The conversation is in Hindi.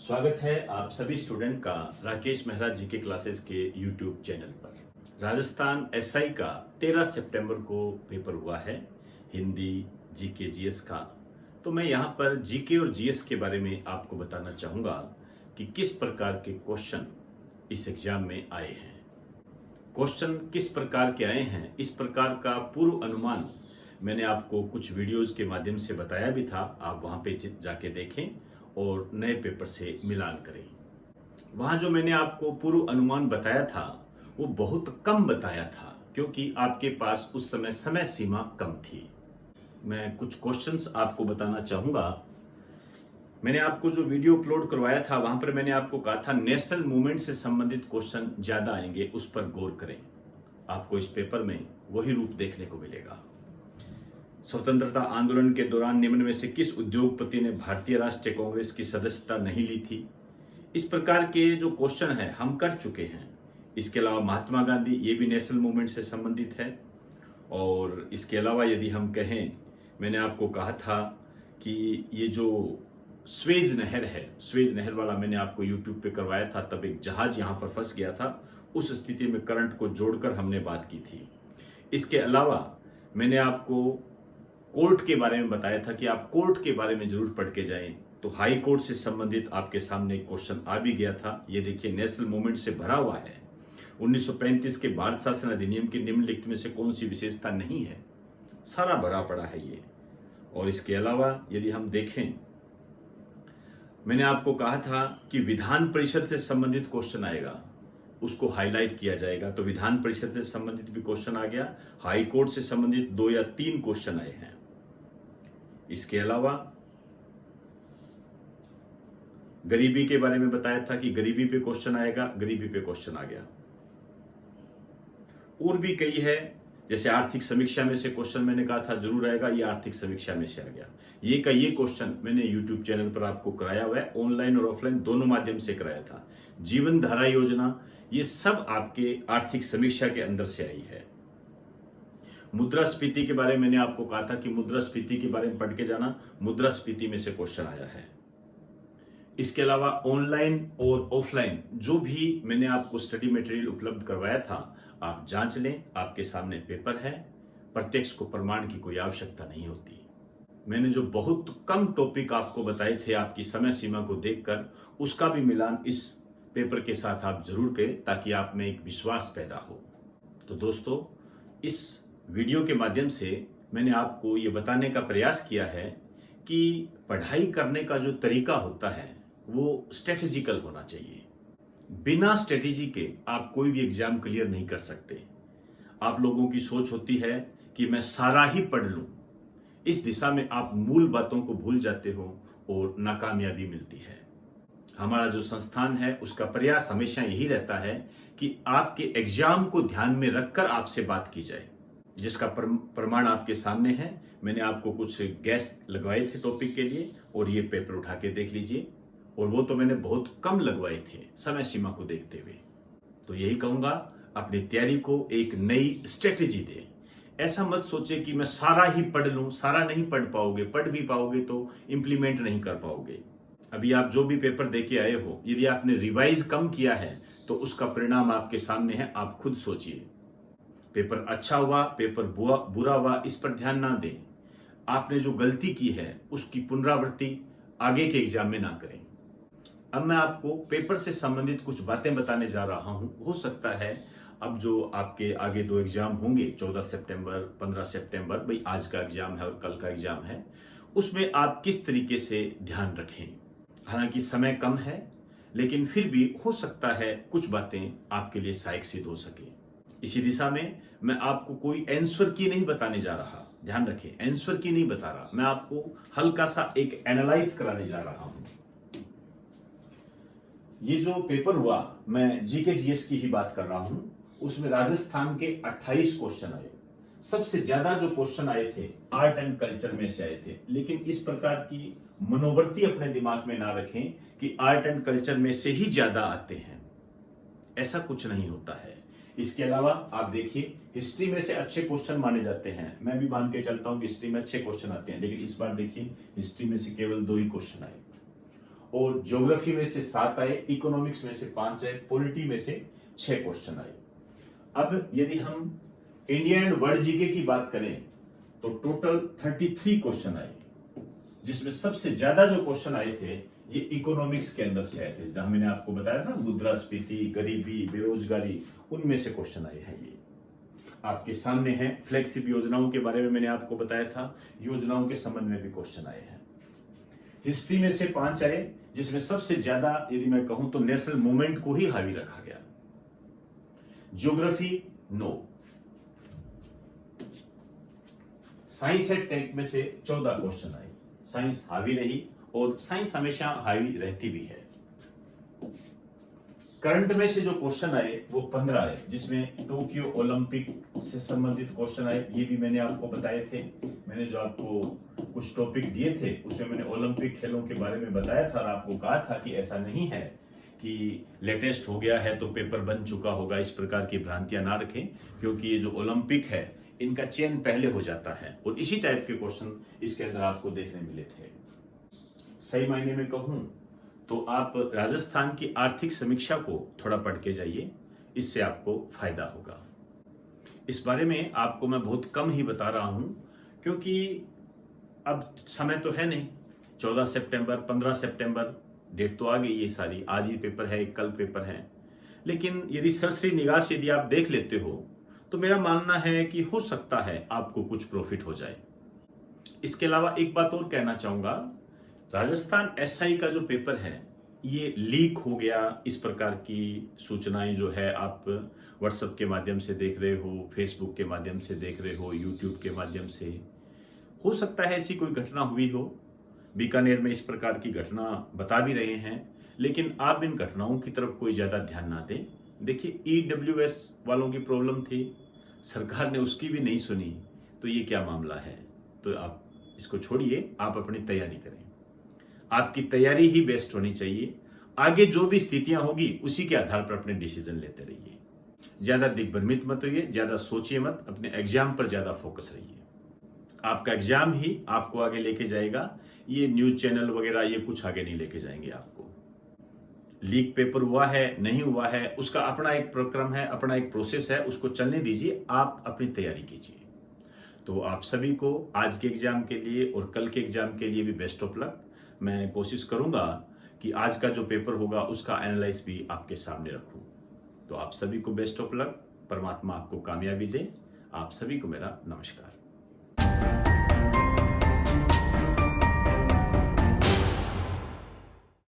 स्वागत है आप सभी स्टूडेंट का राकेश मेहरा जीके क्लासेस के यूट्यूब चैनल पर। राजस्थान एसआई का 13 सितंबर को पेपर हुआ है, हिंदी जीके जीएस का। तो मैं यहाँ पर जीके और जीएस के बारे में आपको बताना चाहूँगा कि किस प्रकार के क्वेश्चन इस एग्जाम में आए हैं। क्वेश्चन किस प्रकार के आए हैं, इस प्रकार का पूर्व अनुमान मैंने आपको कुछ वीडियोज़ के माध्यम से बताया भी था। आप वहाँ पे जाके देखें और नए पेपर से मिलान करें। वहाँ जो मैंने आपको पूर्व अनुमान बताया था वो बहुत कम बताया था, क्योंकि आपके पास उस समय समय सीमा कम थी। मैं कुछ क्वेश्चंस आपको बताना चाहूँगा। मैंने आपको जो वीडियो अपलोड करवाया था वहाँ पर मैंने आपको कहा था नेशनल मूवमेंट से संबंधित क्वेश्चन ज़्यादा आएंगे, उस पर गौर करें। आपको इस पेपर में वही रूप देखने को मिलेगा। स्वतंत्रता आंदोलन के दौरान निम्न में से किस उद्योगपति ने भारतीय राष्ट्रीय कांग्रेस की सदस्यता नहीं ली थी। इस प्रकार के जो क्वेश्चन है हम कर चुके हैं। इसके अलावा महात्मा गांधी, ये भी नेशनल मूवमेंट से संबंधित है। और इसके अलावा यदि हम कहें, मैंने आपको कहा था कि ये जो स्वेज नहर है, स्वेज नहर वाला मैंने आपको यूट्यूब पे करवाया था। तब एक जहाज यहाँ पर फंस गया था, उस स्थिति में करंट को जोड़कर हमने बात की थी। इसके अलावा मैंने आपको कोर्ट के बारे में बताया था कि आप कोर्ट के बारे में जरूर पढ़ के जाएं। तो हाई कोर्ट से संबंधित आपके सामने एक क्वेश्चन आ भी गया था। ये देखिए, नेशनल मूवमेंट से भरा हुआ है। 1935 के भारत शासन अधिनियम की निम्नलिखित में से कौन सी विशेषता नहीं है, सारा भरा पड़ा है ये। और इसके अलावा यदि हम देखें, मैंने आपको कहा था कि विधान परिषद से संबंधित क्वेश्चन आएगा, उसको हाईलाइट किया जाएगा। तो विधान परिषद से संबंधित भी क्वेश्चन आ गया। हाई कोर्ट से संबंधित 2 या 3 क्वेश्चन आए हैं। इसके अलावा गरीबी के बारे में बताया था कि गरीबी पे क्वेश्चन आएगा, गरीबी पे क्वेश्चन आ गया। और भी कई है, जैसे आर्थिक समीक्षा में से क्वेश्चन मैंने कहा था जरूर आएगा, ये आर्थिक समीक्षा में से आ गया। ये का ये क्वेश्चन मैंने यूट्यूब चैनल पर आपको कराया हुआ है, ऑनलाइन और ऑफलाइन दोनों माध्यम से कराया था। जीवन धारा योजना, ये सब आपके आर्थिक समीक्षा के अंदर से आई है। मुद्रास्फीति के बारे में मैंने आपको कहा था कि मुद्रास्फीति के बारे में पढ़ के जाना, मुद्रास्फीति में से क्वेश्चन आया है। इसके अलावा ऑनलाइन और ऑफलाइन जो भी मैंने आपको स्टडी मटेरियल उपलब्ध करवाया था, आप जांच लें। आपके सामने पेपर है, प्रत्यक्ष को प्रमाण की कोई आवश्यकता नहीं होती। मैंने जो बहुत कम टॉपिक आपको बताए थे आपकी समय सीमा को देखकर, उसका भी मिलान इस पेपर के साथ आप जरूर करें, ताकि आप में एक विश्वास पैदा हो। तो दोस्तों, इस वीडियो के माध्यम से मैंने आपको ये बताने का प्रयास किया है कि पढ़ाई करने का जो तरीका होता है वो स्ट्रेटेजिकल होना चाहिए। बिना स्ट्रेटेजी के आप कोई भी एग्जाम क्लियर नहीं कर सकते। आप लोगों की सोच होती है कि मैं सारा ही पढ़ लूं। इस दिशा में आप मूल बातों को भूल जाते हो और नाकामयाबी मिलती है। हमारा जो संस्थान है उसका प्रयास हमेशा यही रहता है कि आपके एग्जाम को ध्यान में रखकर आपसे बात की जाए, जिसका प्रमाण आपके सामने है। मैंने आपको कुछ गैस लगवाए थे टॉपिक के लिए, और ये पेपर उठा के देख लीजिए। और वो तो मैंने बहुत कम लगवाए थे समय सीमा को देखते हुए। तो यही कहूंगा, अपनी तैयारी को एक नई स्ट्रेटेजी दे। ऐसा मत सोचे कि मैं सारा ही पढ़ लूं। सारा नहीं पढ़ पाओगे, पढ़ भी पाओगे तो इंप्लीमेंट नहीं कर पाओगे। अभी आप जो भी पेपर देके आए हो, यदि आपने रिवाइज कम किया है तो उसका परिणाम आपके सामने है। आप खुद सोचिए, पेपर अच्छा हुआ, पेपर बुरा हुआ, इस पर ध्यान ना दें। आपने जो गलती की है उसकी पुनरावृत्ति आगे के एग्जाम में ना करें। अब मैं आपको पेपर से संबंधित कुछ बातें बताने जा रहा हूं। हो सकता है अब जो आपके आगे 2 एग्जाम होंगे, 14 सितंबर, 15 सितंबर, भाई आज का एग्जाम है और कल का एग्जाम है, उसमें आप किस तरीके से ध्यान रखें। हालांकि समय कम है, लेकिन फिर भी हो सकता है कुछ बातें आपके लिए सहायक सिद्ध हो सके। इसी दिशा में मैं आपको कोई आंसर की नहीं बताने जा रहा, ध्यान रखें, आंसर की नहीं बता रहा। मैं आपको हल्का सा एक एनालाइज कराने जा रहा हूं। ये जो पेपर हुआ, मैं जीके जीएस की ही बात कर रहा हूं, उसमें राजस्थान के 28 क्वेश्चन आए। सबसे ज्यादा जो क्वेश्चन आए थे आर्ट एंड कल्चर में से आए थे। लेकिन इस प्रकार की मनोवृत्ति अपने दिमाग में ना रखें कि आर्ट एंड कल्चर में से ही ज्यादा आते हैं, ऐसा कुछ नहीं होता है। इसके अलावा आप देखिए, हिस्ट्री में से अच्छे क्वेश्चन माने जाते हैं। मैं भी मान के चलता हूं कि हिस्ट्री में अच्छे क्वेश्चन आते हैं, लेकिन इस बार देखिए हिस्ट्री में से केवल 2 ही क्वेश्चन आए। और ज्योग्राफी में से 7 आए, इकोनॉमिक्स में से 5 आए, पॉलिटी में से 6 क्वेश्चन आए। अब यदि हम इंडिया एंड वर्ल्ड जीके की बात करें तो टोटल 33 क्वेश्चन आए, जिसमें सबसे ज्यादा जो क्वेश्चन आए थे ये इकोनॉमिक्स के अंदर से आए थे, जहां मैंने आपको बताया था मुद्रास्फीति, गरीबी, बेरोजगारी, उनमें से क्वेश्चन आए हैं। ये आपके सामने है। फ्लैगशिप योजनाओं के बारे में मैंने आपको बताया था, योजनाओं के संबंध में भी क्वेश्चन आए हैं। हिस्ट्री में से 5 आए, जिसमें सबसे ज्यादा यदि मैं कहूं तो नेशनल मूवमेंट को ही हावी रखा गया। ज्योग्राफी 9, साइंस एंड टेक में से 14 क्वेश्चन आए। साइंस हावी रही और साइंस हमेशा हावी रहती भी है। करंट में से जो क्वेश्चन आए वो 15 आए, जिसमें टोक्यो ओलंपिक से संबंधित क्वेश्चन आए। ये भी मैंने आपको बताए थे। मैंने जो आपको कुछ टॉपिक दिए थे उसमें मैंने ओलंपिक खेलों के बारे में बताया था और आपको कहा था कि ऐसा नहीं है कि लेटेस्ट हो गया है तो पेपर बन चुका होगा, इस प्रकार की भ्रांतियां ना रखें, क्योंकि ये जो ओलंपिक है इनका चयन पहले हो जाता है और इसी टाइप के क्वेश्चन इसके अंदर आपको देखने मिले थे। सही मायने में कहूं तो आप राजस्थान की आर्थिक समीक्षा को थोड़ा पढ़ के जाइए, इससे आपको फायदा होगा। इस बारे में आपको मैं बहुत कम ही बता रहा हूं, क्योंकि अब समय तो है नहीं। 14 सितंबर, 15 सितंबर डेट तो आ गई है सारी, आज ही पेपर है, कल पेपर है। लेकिन यदि सरसरी निगाह से यदि आप देख लेते हो तो मेरा मानना है कि हो सकता है आपको कुछ प्रॉफिट हो जाए। इसके अलावा एक बात और कहना चाहूंगा, राजस्थान एसआई का जो पेपर है ये लीक हो गया, इस प्रकार की सूचनाएं जो है आप व्हाट्सएप के माध्यम से देख रहे हो, फेसबुक के माध्यम से देख रहे हो, यूट्यूब के माध्यम से, हो सकता है ऐसी कोई घटना हुई हो। बीकानेर में इस प्रकार की घटना बता भी रहे हैं, लेकिन आप इन घटनाओं की तरफ कोई ज्यादा ध्यान ना दें। देखिए ईडब्ल्यूएस वालों की प्रॉब्लम थी, सरकार ने उसकी भी नहीं सुनी, तो ये क्या मामला है। तो आप इसको छोड़िए, आप अपनी तैयारी करें। आपकी तैयारी ही बेस्ट होनी चाहिए। आगे जो भी स्थितियां होगी उसी के आधार पर अपने डिसीजन लेते रहिए। ज्यादा दिग्भ्रमित मत होइए, ज्यादा सोचिए मत, अपने एग्जाम पर ज्यादा फोकस रहिए। आपका एग्जाम ही आपको आगे लेके जाएगा। ये न्यूज चैनल वगैरह ये कुछ आगे नहीं लेके जाएंगे आपको। लीक पेपर हुआ है, नहीं हुआ है, उसका अपना एक प्रक्रम है, अपना एक प्रोसेस है, उसको चलने दीजिए, आप अपनी तैयारी कीजिए। तो आप सभी को आज के एग्जाम के लिए और कल के एग्जाम के लिए भी बेस्ट ऑफ लक। मैं कोशिश करूंगा कि आज का जो पेपर होगा उसका एनालाइज भी आपके सामने रखूं। तो आप सभी को बेस्ट ऑफ लक, परमात्मा आपको कामयाबी दे। आप सभी को मेरा नमस्कार।